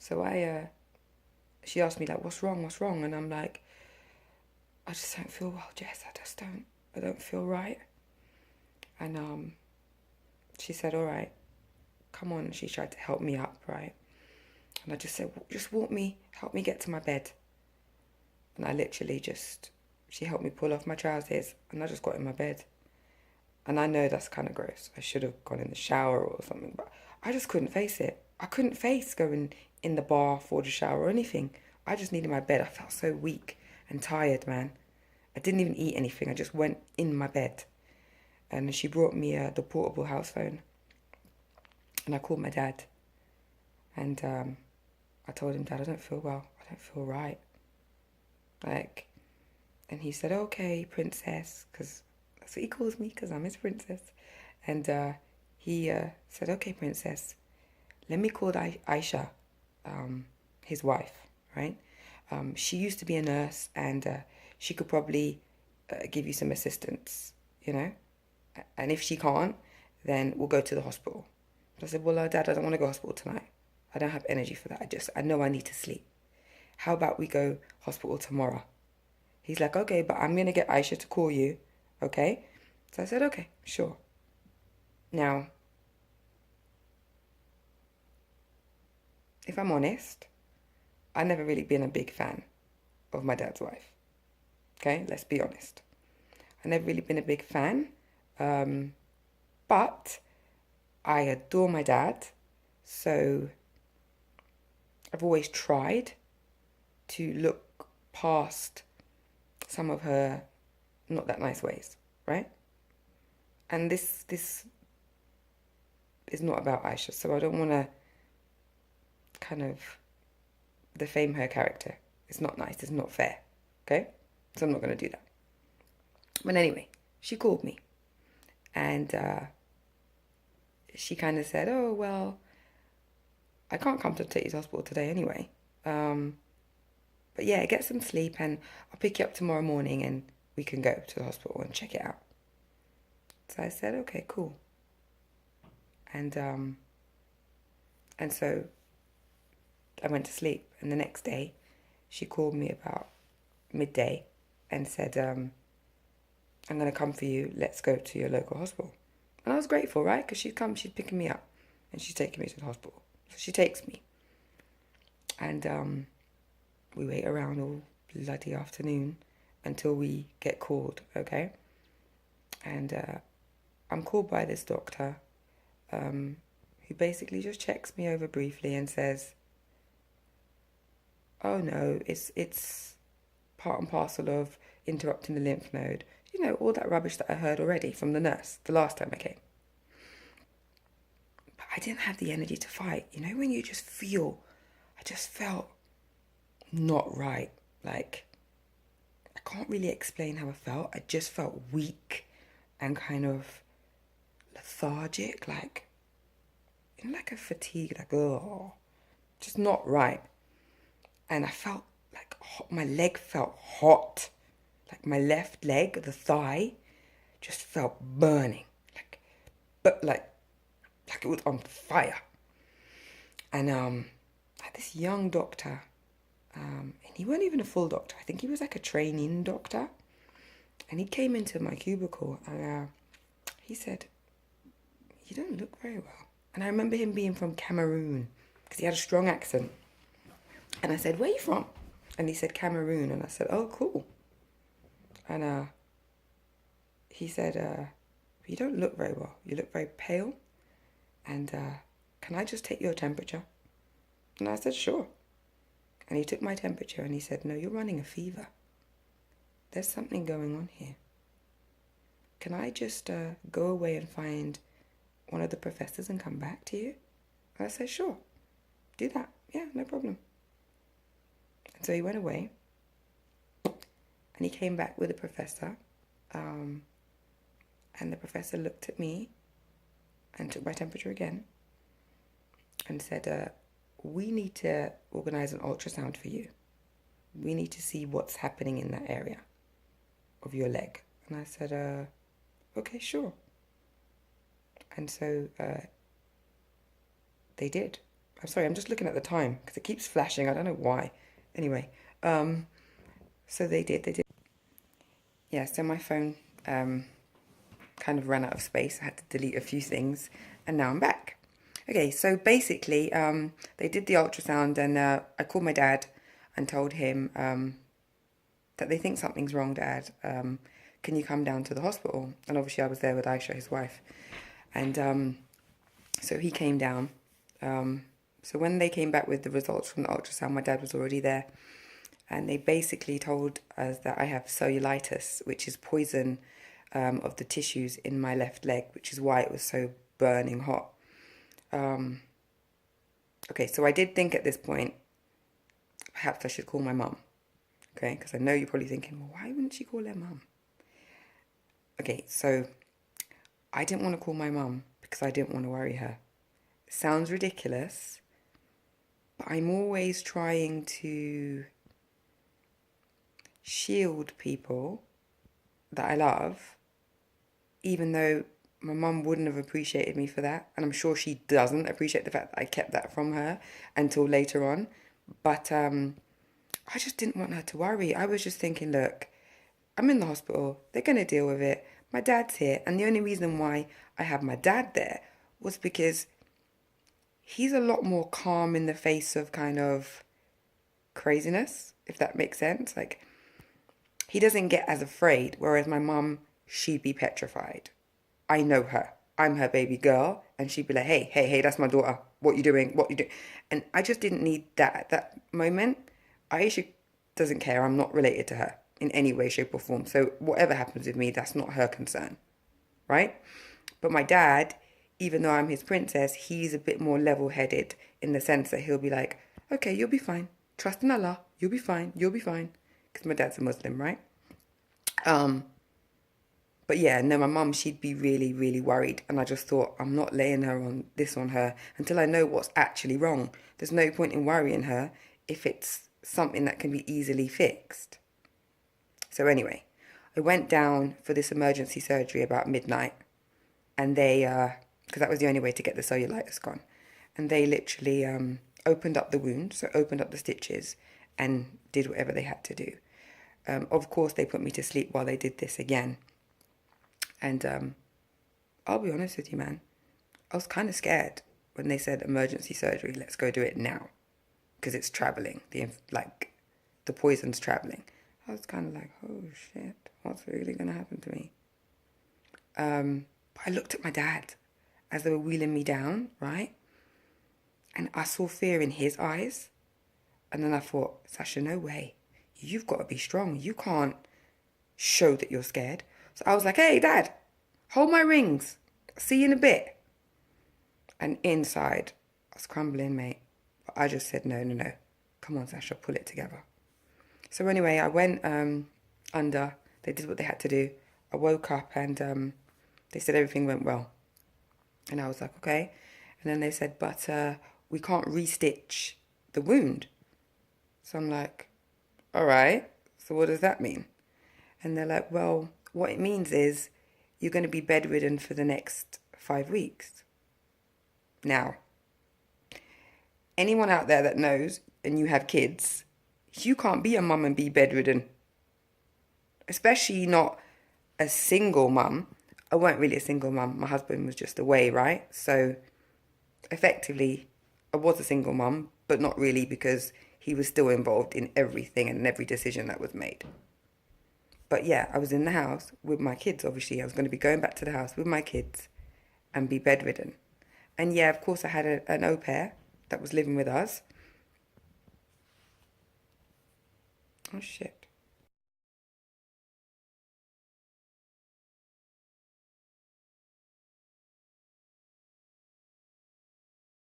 So she asked me like, what's wrong? What's wrong? And I'm like, I just don't feel well, Jess. I don't feel right. And she said, all right, come on. And she tried to help me up, right? And I just said, just help me get to my bed. And I literally she helped me pull off my trousers and I just got in my bed. And I know that's kind of gross. I should have gone in the shower or something, but I just couldn't face it. I couldn't face going in the bath or the shower or anything. I just needed my bed. I felt so weak and tired, man. I didn't even eat anything. I just went in my bed. And she brought me the portable house phone. And I called my dad. And I told him, Dad, I don't feel well. I don't feel right. Like, and he said, okay, princess, because that's what he calls me, because I'm his princess. And he said, okay, princess, let me call Aisha, his wife, right? She used to be a nurse and she could probably give you some assistance, you know? And if she can't, then we'll go to the hospital. I said, well, Dad, I don't want to go to hospital tonight. I don't have energy for that. I know I need to sleep. How about we go hospital tomorrow? He's like, okay, but I'm going to get Aisha to call you, okay? So I said, okay, sure. Now, if I'm honest, I've never really been a big fan of my dad's wife. Okay, let's be honest. I've never really been a big fan, but I adore my dad, so I've always tried to look past some of her not that nice ways, right? And this is not about Aisha, so I don't want to kind of defame her character. It's not nice, it's not fair, okay? So I'm not going to do that. But anyway, she called me and she kind of said, oh, well, I can't come to Titty's hospital today anyway. But yeah, get some sleep and I'll pick you up tomorrow morning and we can go to the hospital and check it out. So I said, okay, cool. And so I went to sleep. And the next day, she called me about midday and said, I'm going to come for you. Let's go to your local hospital. And I was grateful, right? Because she's picking me up and she's taking me to the hospital. So she takes me. And we wait around all bloody afternoon until we get called, okay? And I'm called by this doctor who basically just checks me over briefly and says, oh no, it's part and parcel of interrupting the lymph node. You know, all that rubbish that I heard already from the nurse the last time I came. But I didn't have the energy to fight. You know, when you just feel, I just felt not right. Like, I can't really explain how I felt. I just felt weak and kind of lethargic, like, you know, like a fatigue, like, oh, just not right. And I felt like my leg felt hot. Like my left leg, the thigh, just felt burning. Like it was on fire. And I had this young doctor, and he wasn't even a full doctor. I think he was like a training doctor. And he came into my cubicle and he said, you don't look very well. And I remember him being from Cameroon because he had a strong accent. And I said, where are you from? And he said, Cameroon. And I said, oh, cool. And he said, you don't look very well. You look very pale. And can I just take your temperature? And I said, sure. And he took my temperature and he said, no, you're running a fever. There's something going on here. Can I just go away and find one of the professors and come back to you? And I said, sure. Do that. Yeah, no problem. And so he went away. And he came back with a professor. And the professor looked at me and took my temperature again and said, we need to organize an ultrasound for you. We need to see what's happening in that area of your leg. And I said, okay, sure. And so they did. I'm sorry, I'm just looking at the time because it keeps flashing. I don't know why. Anyway, so they did. Yeah, so my phone kind of ran out of space. I had to delete a few things, and now I'm back. Okay, so basically, they did the ultrasound, and I called my dad and told him that they think something's wrong, Dad. Can you come down to the hospital? And obviously, I was there with Aisha, his wife, and so he came down. So when they came back with the results from the ultrasound, my dad was already there, and they basically told us that I have cellulitis, which is poison of the tissues in my left leg, which is why it was so burning hot. Okay, so I did think at this point, perhaps I should call my mum. Okay, because I know you're probably thinking, well, why wouldn't she call her mum? Okay, so I didn't want to call my mum because I didn't want to worry her. It sounds ridiculous, but I'm always trying to shield people that I love, even though my mum wouldn't have appreciated me for that, and I'm sure she doesn't appreciate the fact that I kept that from her until later on. But I just didn't want her to worry. I was just thinking, look, I'm in the hospital. They're going to deal with it. My dad's here. And the only reason why I had my dad there was because he's a lot more calm in the face of kind of craziness, if that makes sense. Like, he doesn't get as afraid, whereas my mum, she'd be petrified. I know her. I'm her baby girl. And she'd be like, hey, that's my daughter. What you doing? What you doing? And I just didn't need that at that moment. Aisha doesn't care. I'm not related to her in any way, shape, or form. So whatever happens with me, that's not her concern, right? But my dad, even though I'm his princess, he's a bit more level-headed in the sense that he'll be like, okay, you'll be fine. Trust in Allah. You'll be fine. You'll be fine. Because my dad's a Muslim, right? But yeah, no, my mum, she'd be really, really worried. And I just thought, I'm not laying on her until I know what's actually wrong. There's no point in worrying her if it's something that can be easily fixed. So anyway, I went down for this emergency surgery about midnight. And they, because that was the only way to get the cellulitis gone. And they literally opened up the wound, so opened up the stitches and did whatever they had to do. Of course, they put me to sleep while they did this again. And I'll be honest with you, man. I was kind of scared when they said emergency surgery, let's go do it now. Because it's traveling. The poison's traveling. I was kind of like, oh shit, what's really going to happen to me? But I looked at my dad as they were wheeling me down, right? And I saw fear in his eyes. And then I thought, Sasha, no way. You've got to be strong. You can't show that you're scared. So I was like, hey, Dad, hold my rings. See you in a bit. And inside, I was crumbling, mate. But I just said, no. Come on, Sasha, pull it together. So anyway, I went under. They did what they had to do. I woke up and they said everything went well. And I was like, okay. And then they said, but we can't restitch the wound. So I'm like, all right. So what does that mean? And they're like, well, what it means is you're going to be bedridden for the next 5 weeks. Now, anyone out there that knows and you have kids, you can't be a mum and be bedridden. Especially not a single mum. I weren't really a single mum. My husband was just away, right? So effectively, I was a single mum, but not really because he was still involved in everything and every decision that was made. But yeah, I was in the house with my kids, obviously. I was going to be going back to the house with my kids and be bedridden. And yeah, of course, I had an au pair that was living with us. Oh, shit.